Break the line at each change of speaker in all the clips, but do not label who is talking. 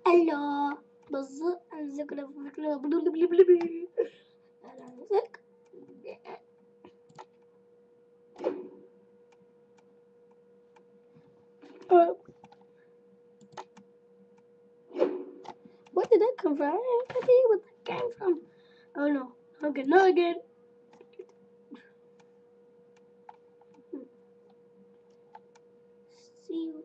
Hello. Buzı zıkla zıkla blu blu blu blu. Zık. Where did that come from? I have no idea where that came from. Oh no. Okay, no again. See you.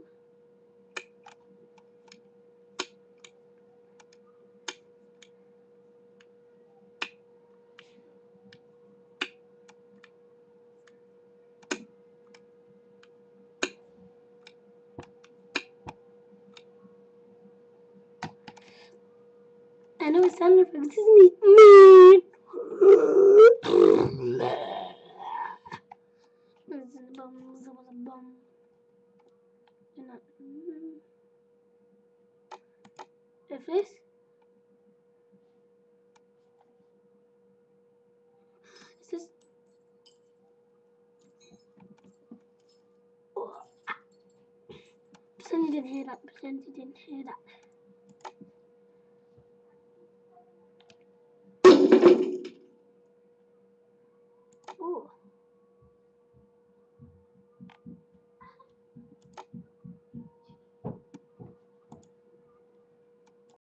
I know it sound effects, isn't it? If this is this. Oh, pretend you didn't hear that. Pretend you didn't hear that. Oh.